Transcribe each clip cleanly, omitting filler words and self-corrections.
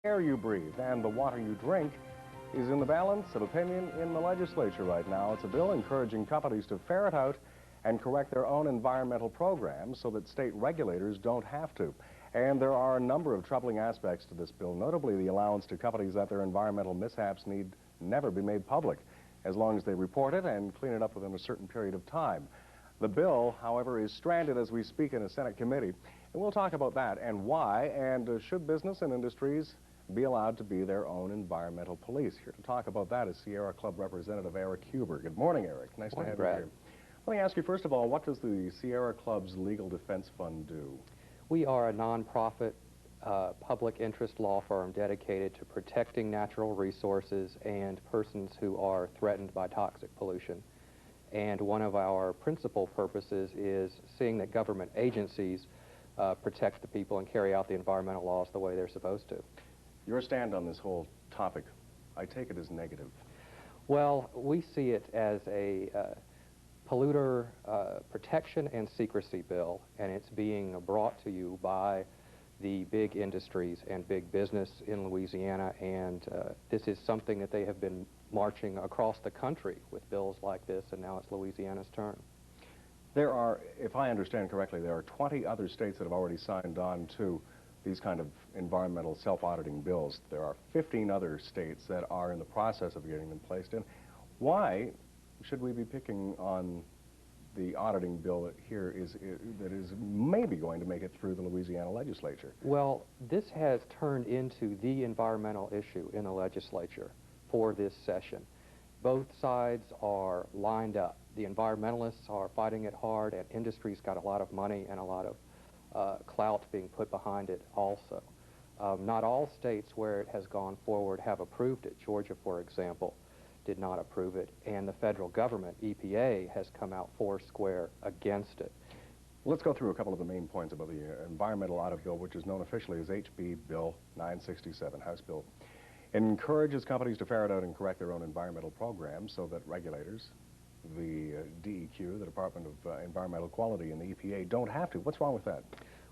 air you breathe and the water you drink is in the balance of opinion in the legislature right now. It's a bill encouraging companies to ferret out and correct their own environmental programs so that state regulators don't have to. And there are a number of troubling aspects to this bill, notably the allowance to companies that their environmental mishaps need never be made public, as long as they report it and clean it up within a certain period of time. The bill, however, is stranded as we speak in a Senate committee, and we'll talk about that and why, and should business and industries be allowed to be their own environmental police. Here to talk about that is Sierra Club Representative Eric Huber. Good morning, Eric. Nice to have you here. Let me ask you, first of all, what does the Sierra Club's Legal Defense Fund do? We are a nonprofit public interest law firm dedicated to protecting natural resources and persons who are threatened by toxic pollution. And one of our principal purposes is seeing that government agencies protect the people and carry out the environmental laws the way they're supposed to. Your stand on this whole topic, I take it as negative. Well, we see it as a polluter protection and secrecy bill, and it's being brought to you by the big industries and big business in Louisiana, and this is something that they have been marching across the country with bills like this, and now it's Louisiana's turn. There are, if I understand correctly, there are 20 other states that have already signed on to these kind of environmental self-auditing bills. There are 15 other states that are in the process of getting them placed in. Why should we be picking on the auditing bill that here that is maybe going to make it through the Louisiana legislature? Well, this has turned into the environmental issue in the legislature for this session. Both sides are lined up. The environmentalists are fighting it hard, and industry's got a lot of money and a lot of clout being put behind it also. Not all states where it has gone forward have approved it. Georgia, for example, did not approve it, and the federal government, EPA, has come out foursquare against it. Let's go through a couple of the main points about the Environmental Audit Bill, which is known officially as HB Bill 967, House Bill. It encourages companies to ferret out and correct their own environmental programs so that regulators, the DEQ, the Department of Environmental Quality, and the EPA don't have to. What's wrong with that?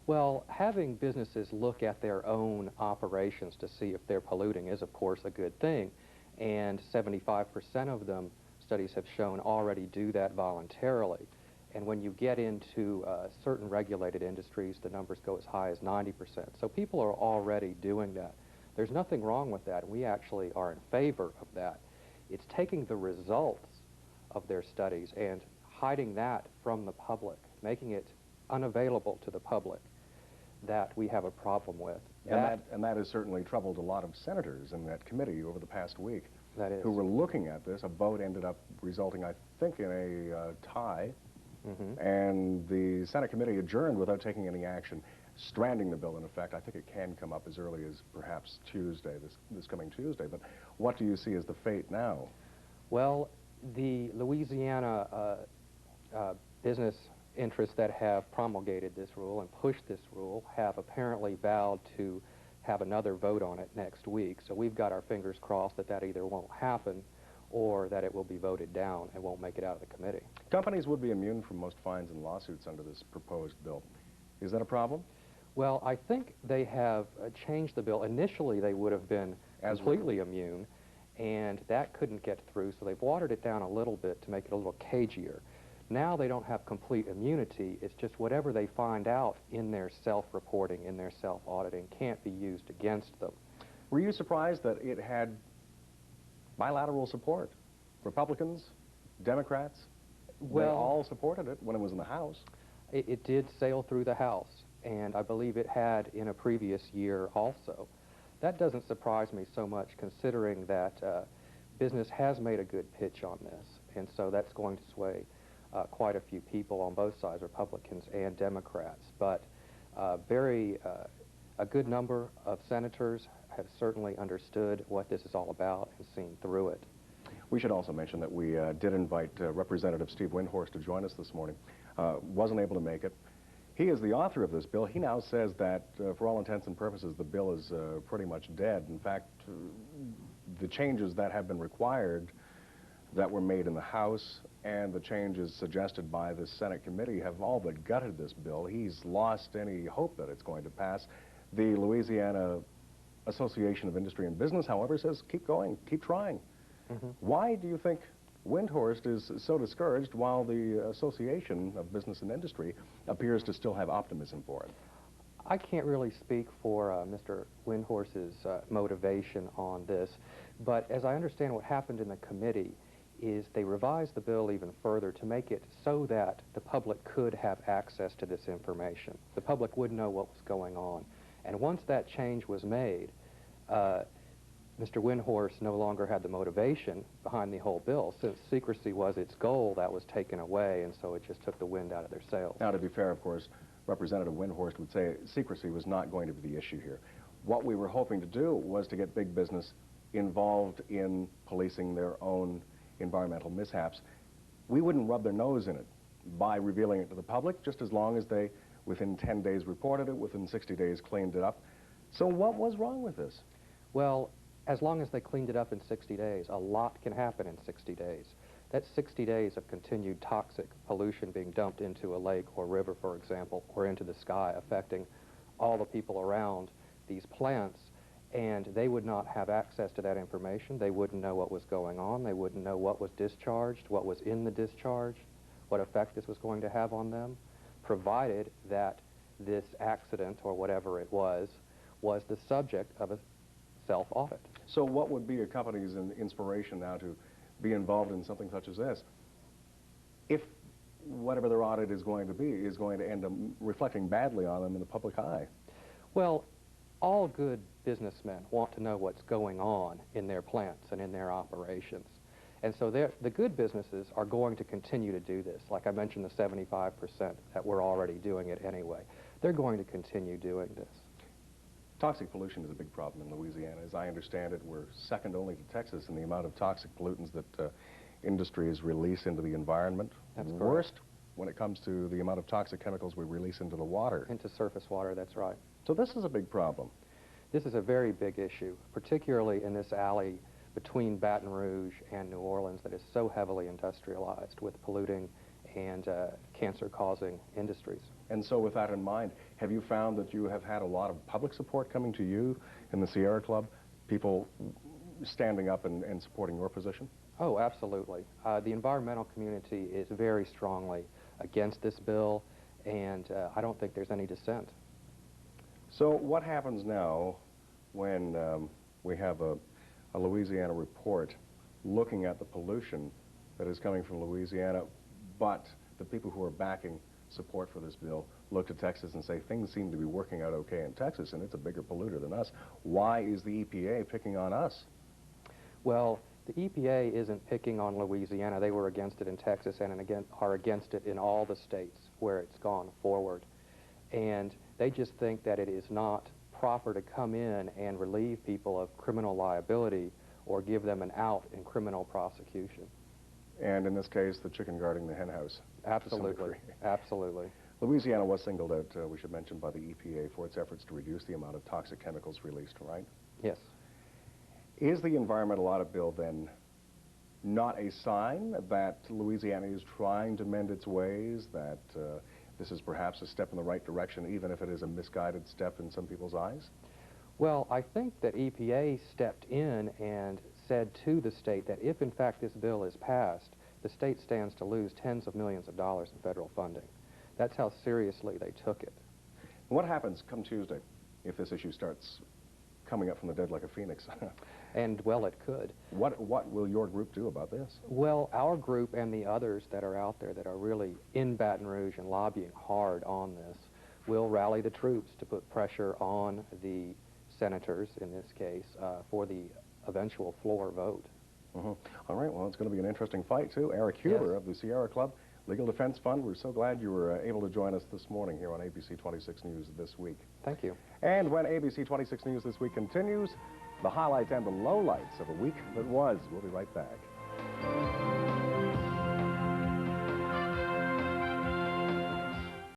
Well, having businesses look at their own operations to see if they're polluting is, of course, a good thing. And 75% of them, studies have shown, already do that voluntarily. And when you get into certain regulated industries, the numbers go as high as 90%. So people are already doing that. There's nothing wrong with that. We actually are in favor of that. It's taking the results of their studies and hiding that from the public, making it unavailable to the public, that we have a problem with. And that has certainly troubled a lot of senators in that committee over the past week. That is. Who were looking at this. A vote ended up resulting, I think, in a tie. And the Senate committee adjourned without taking any action, stranding the bill in effect. I think it can come up as early as perhaps Tuesday, this coming Tuesday. But what do you see as the fate now? Well, the Louisiana business interests that have promulgated this rule and pushed this rule have apparently vowed to have another vote on it next week. So we've got our fingers crossed that that either won't happen or that it will be voted down and won't make it out of the committee. Companies would be immune from most fines and lawsuits under this proposed bill. Is that a problem? Well, I think they have changed the bill. Initially, they would have been completely immune, and that couldn't get through, so they've watered it down a little bit to make it a little cagier. Now they don't have complete immunity. It's just whatever they find out in their self-reporting, in their self-auditing, can't be used against them. Were you surprised that it had bilateral support? Republicans, Democrats, well, they all supported it when it was in the House. It did sail through the House, and I believe it had in a previous year also. That doesn't surprise me so much, considering that business has made a good pitch on this, and so that's going to sway quite a few people on both sides, Republicans and Democrats. But a good number of senators have certainly understood what this is all about and seen through it. We should also mention that we did invite Representative Steve Windhorst to join us this morning. Wasn't able to make it. He is the author of this bill. He now says that, for all intents and purposes, the bill is pretty much dead. In fact, the changes that have been required that were made in the House and the changes suggested by the Senate committee have all but gutted this bill. He's lost any hope that it's going to pass. The Louisiana Association of Industry and Business, however, says keep going, keep trying. Why do you think Windhorst is so discouraged while the Association of Business and Industry appears to still have optimism for it? I can't really speak for Mr. Windhorst's motivation on this, but as I understand what happened in the committee is they revised the bill even further to make it so that the public could have access to this information. The public would know what was going on. And once that change was made, Mr. Windhorst no longer had the motivation behind the whole bill. Since secrecy was its goal, that was taken away, and so it just took the wind out of their sails. Now, to be fair, of course, Representative Windhorst would say secrecy was not going to be the issue here. What we were hoping to do was to get big business involved in policing their own environmental mishaps. We wouldn't rub their nose in it by revealing it to the public, just as long as they, within 10 days, reported it, within 60 days, cleaned it up. So what was wrong with this? Well, as long as they cleaned it up in 60 days, a lot can happen in 60 days. That's 60 days of continued toxic pollution being dumped into a lake or river, for example, or into the sky, affecting all the people around these plants, and they would not have access to that information. They wouldn't know what was going on. They wouldn't know what was discharged, what was in the discharge, what effect this was going to have on them, provided that this accident, or whatever it was the subject of a self-audit. So what would be a company's inspiration now to be involved in something such as this if whatever their audit is going to end up reflecting badly on them in the public eye? Well, all good businessmen want to know what's going on in their plants and in their operations. And so the good businesses are going to continue to do this. Like I mentioned, the 75% that were already doing it anyway. They're going to continue doing this. Toxic pollution is a big problem in Louisiana. As I understand it, we're second only to Texas in the amount of toxic pollutants that industries release into the environment. That's correct. Worst when it comes to the amount of toxic chemicals we release into the water. Into surface water, that's right. So this is a big problem. This is a very big issue, particularly in this alley between Baton Rouge and New Orleans that is so heavily industrialized with polluting and cancer-causing industries. And so with that in mind, have you found that you have had a lot of public support coming to you in the Sierra Club, people standing up and supporting your position? Oh, absolutely. The environmental community is very strongly against this bill, and I don't think there's any dissent. So what happens now when we have a Louisiana report looking at the pollution that is coming from Louisiana, but the people who are backing support for this bill look to Texas and say things seem to be working out okay in Texas and it's a bigger polluter than us? Why is the EPA picking on us? Well, the EPA isn't picking on Louisiana. They were against it in Texas and are against it in all the states where it's gone forward. And they just think that it is not proper to come in and relieve people of criminal liability or give them an out in criminal prosecution. And in this case, the chicken guarding the hen house. Absolutely, absolutely. Louisiana was singled out, we should mention, by the EPA for its efforts to reduce the amount of toxic chemicals released, right? Yes. Is the Environmental Audit Bill then not a sign that Louisiana is trying to mend its ways, that this is perhaps a step in the right direction, even if it is a misguided step in some people's eyes? Well, I think that EPA stepped in and said to the state that if, in fact, this bill is passed, the state stands to lose tens of millions of dollars in federal funding. That's how seriously they took it. What happens come Tuesday if this issue starts coming up from the dead like a phoenix? And, well, it could. What will your group do about this? Well, our group and the others that are out there that are really in Baton Rouge and lobbying hard on this will rally the troops to put pressure on the senators, in this case, for the eventual floor vote. All right, well, it's going to be an interesting fight, too. Eric Huber of the Sierra Club Legal Defense Fund, we're so glad you were able to join us this morning here on ABC 26 News This Week. Thank you. And when ABC 26 News This Week continues, the highlights and the lowlights of a week that was. We'll be right back.